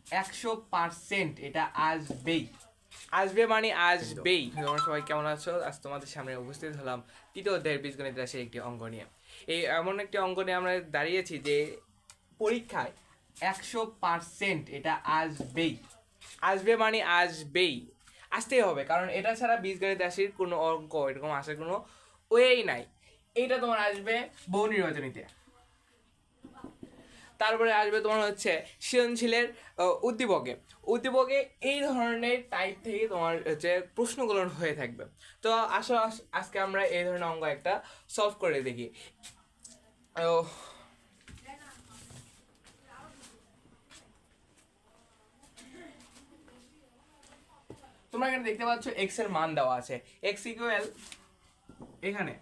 100% এটা আসবেই। আসবে মানে আসবেই। তোমরা সবাই কেমন আছো? আজ তোমাদের সামনে উপস্থিত হলাম তৃতীয় অধ্যায়ের বীজগণিত রাশির একটি অঙ্ক নিয়ে। এই এমন একটি অঙ্ক নিয়ে আমরা দাঁড়িয়েছি যে পরীক্ষায় 100% এটা আসবেই। আসবে মানে আসবেই, আসতেই হবে, কারণ এটা ছাড়া বীজগণিত রাশির কোনো অঙ্ক এরকম আসার কোনো ওয়েই নাই। এইটা তোমার আসবে বহু নির্বাচনীতে। তারপরে আসবে তোমার হচ্ছে সৃজনশীলের উদ্দীপকে। উদ্দীপকে এই ধরনের টাইপ থেকে তোমার হচ্ছে প্রশ্নগুলো হয়ে থাকবে। তো আসো আজকে আমরা এই ধরনের অঙ্ক একটা সলভ করে দেখি। তোমরা এখানে দেখতে পাচ্ছ এক্স এর মান দেওয়া আছে, এক্স ইকুয়াল এখানে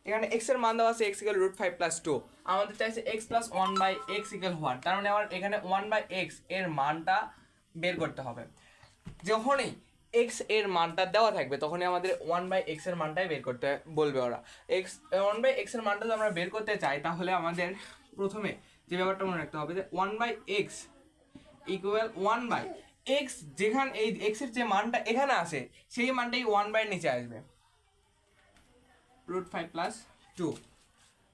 এখানে এক্স এর মান দেওয়া আছে এক্স ইকুয়াল √5 + 2। আমাদের চাইছে x plus 1/x equal what, তার মানে আমার এখানে 1/x এর মানটা বের করতে হবে। যখনই এক্স এর মানটা দেওয়া থাকবে তখনই আমাদের 1/x এর মানটাই বের করতে বলবে ওরা। 1/x এর মানটা যদি আমরা বের করতে চাই তাহলে আমাদের প্রথমে যে ব্যাপারটা মনে রাখতে হবে যে 1/x ইকুয়াল 1/x, যেখানে এই এক্স এর যে মানটা এখানে আসে সেই মানটাই 1/, নিচে আসবে √5 + 2।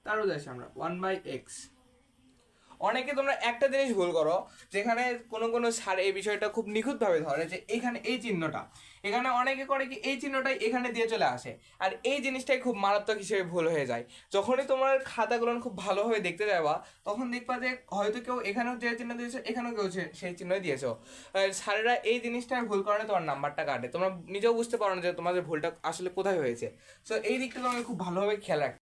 তারও যাচ্ছি আমরা 1/x। অনেকে তোমরা একটা জিনিস ভুল করো, যেখানে কোনো স্যার এই বিষয়টা খুব নিখুঁতভাবে ধরে যে এখানে এই চিহ্নটা, এখানে অনেকে করে কি এই চিহ্নটাই এখানে দিয়ে চলে আসে, আর এই জিনিসটাই খুব মারাত্মক হিসেবে ভুল হয়ে যায়। যখনই তোমার খাতাগুলো খুব ভালোভাবে দেখতে যাবা তখন দেখবা যে হয়তো কেউ এখানেও যে চিহ্ন দিয়েছে এখানেও কেউ সেই চিহ্নই দিয়েছো। স্যারেরা এই জিনিসটা ভুল কারণে তোমার নাম্বারটা কাটে, তোমরা নিজেও বুঝতে পারো না যে তোমাদের ভুলটা আসলে কোথায় হয়েছে। সো এই দিকটা তোমাকে খুব ভালোভাবে খেয়াল রাখতে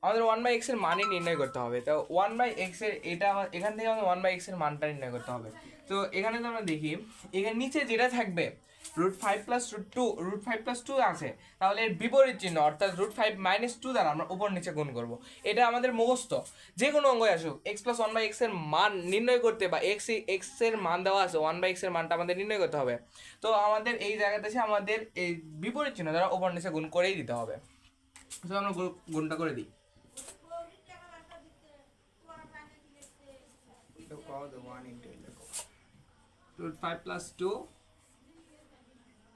আমাদের 1/x এর মানই নির্ণয় করতে হবে। তো 1/x এর এটা এখান থেকে আমাদের 1/x এর মানটা নির্ণয় করতে হবে। তো এখানে তো আমরা দেখি এখানে নিচে যেটা থাকবে √5 + √2, √5 + 2 আছে, তাহলে এর বিপরীত চিহ্ন অর্থাৎ √5 - 2 দ্বারা আমরা উপর নিচে গুণ করব। এটা আমাদের মুখস্থ, যে কোনো অঙ্গই আসুক x + 1/x এর মান নির্ণয় করতে বা x এর মান দেওয়া আছে 1/x এর মানটা আমাদের নির্ণয় করতে হবে। তো আমাদের এই জায়গাতে এসে আমাদের এই বিপরীত চিহ্ন দ্বারা উপর নিচে গুণ করেই দিতে হবে। তো আমরা গুণটা করে দিই। √5 + 2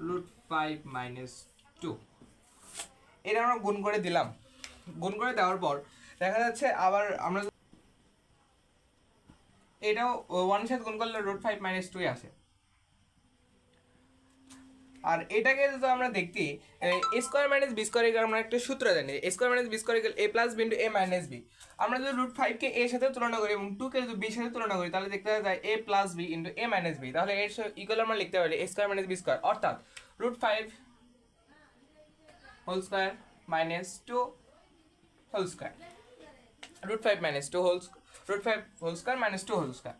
√5 - 2, এটা আমরা গুণ করে দিলাম। গুণ করে দেওয়ার পর দেখা যাচ্ছে আবার আমরা এটাও 1 এর সাথে গুণ করলে √5 - 2 আসে। আর এটাকে যদি আমরা দেখি a² - b² আমরা একটা সূত্র জানি, a² - b² a + b * a - b। আমরা যদি √5 কে a সাথে তুলনা করি এবং 2 কে যদি b সাথে তুলনা করি তাহলে দেখতে যায় a + b * a - b। তাহলে এর ইকুয়াল আমরা লিখতে পারি a² - b², অর্থাৎ √5 whole square - 2 whole square, √5 - 2 whole √5 whole square - 2 whole square,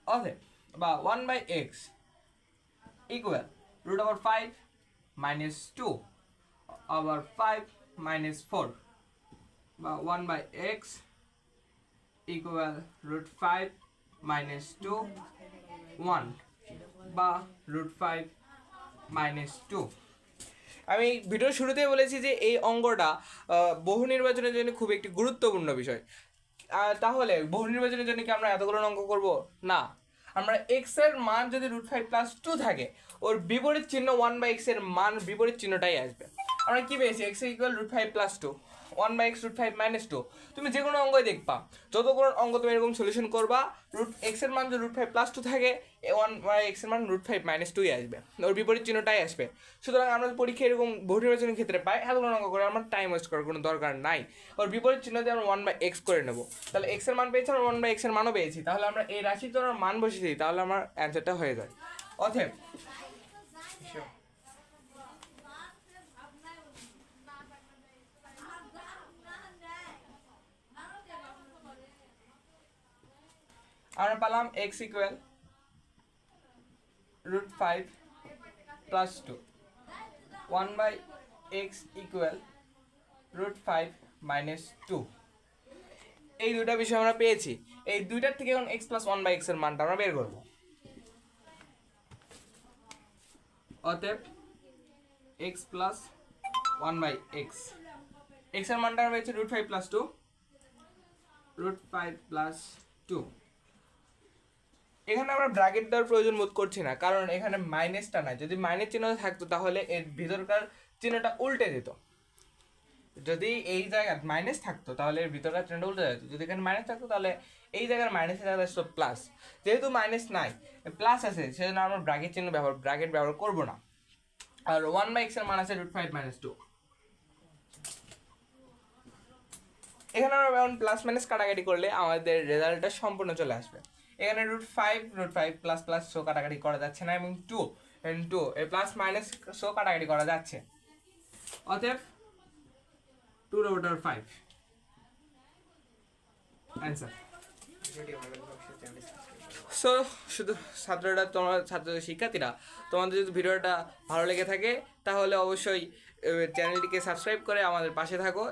অতএব বা 1/x ইকুয়াল √5 - 2 over 5 - 4 বা 1/x equal √5 - 2 1 বা √5 - 2। আমি ভিডিওর শুরুতেই বলেছি যে এই অঙ্কটা বহু নির্বাচনের জন্য খুব একটি গুরুত্বপূর্ণ বিষয়। তাহলে বহু নির্বাচনের জন্য কি আমরা এতগুলো অঙ্ক করব? না, আমরা এক্স এর মান যদি √5 + 2 থাকে ওর বিপরীত চিহ্ন 1/x এর মান বিপরীত চিহ্নটাই আসবে। আমরা কি পেয়েছি x ইকুয়াল √5 + 2 1/x √5 - 2। তুমি যে কোনো অঙ্কই দেখবা, যতগুলো অঙ্ক তুমি এরকম সলিউশন করবা x এর মান যদি √5 + 2 থাকে 1/x এর মান √5 - 2 আসবে, ওর বিপরীত চিহ্নটাই আসবে। সুতরাং আমরা পরীক্ষা এরকম বহু নির্বাচনের ক্ষেত্রে পাই, এতগুলো অঙ্ক করে আমার টাইম ওয়েস্ট করার কোনো দরকার নাই। ওর বিপরীত চিহ্ন দিয়ে আমরা 1/x করে নেব। তাহলে x এর মান পেয়েছি, আমরা 1/x এর মানও পেয়েছি, তাহলে আমরা এই রাশির জন্য মান বসিয়ে দিই, তাহলে আমার অ্যান্সারটা হয়ে যায়। অতএব আমরা পেলাম x ইকুয়াল √5 + 2, 1/x ইকুয়াল √5 - 2। এই দুটা বিষয় আমরা পেয়েছি। এই দুইটার থেকে এখন x + 1/x এর মানটা আমরা বের করব। অতএব x + 1/x এক্স এর মানটা হয়েছে √5 + 2, √5 + 2। এখানে আমরা ব্র্যাকেট দেওয়ার প্রয়োজন বোধ করছি না, কারণ এখানে মাইনাসটা নাই। যদি মাইনাস চিহ্ন থাকতো তাহলে এর ভিতরকার চিহ্নটা উল্টে যেত। যদি এই জায়গায় মাইনাস থাকতো তাহলে এর ভিতরকার চিহ্নটা উল্টে যেত। যদি এখানে মাইনাস থাকতো তাহলে এই জায়গার মাইনাসের জায়গায় আসতো প্লাস। যেহেতু মাইনাস নাই, প্লাস আছে, সেজন্য আমরা ব্র্যাকেট চিহ্ন ব্র্যাকেট ব্যবহার করবো না। আর 1/x এর মান আছে √5 - 2। এখানে আমরা এখন প্লাস মাইনাস কাটাকাটি করলে আমাদের রেজাল্টটা সম্পূর্ণ চলে আসবে। এখানে √5 প্লাস প্লাস শো কাটাকাটি করা যাচ্ছে না, এবং 2 এই প্লাস মাইনাস শো কাটাকাটি করা যাচ্ছে। অতএব 2/5 অ্যান্সার। সো শুধু শিক্ষার্থীরা, তোমাদের যদি ভিডিওটা ভালো লেগে থাকে তাহলে অবশ্যই চ্যানেলটিকে সাবস্ক্রাইব করে আমাদের পাশে থাকো।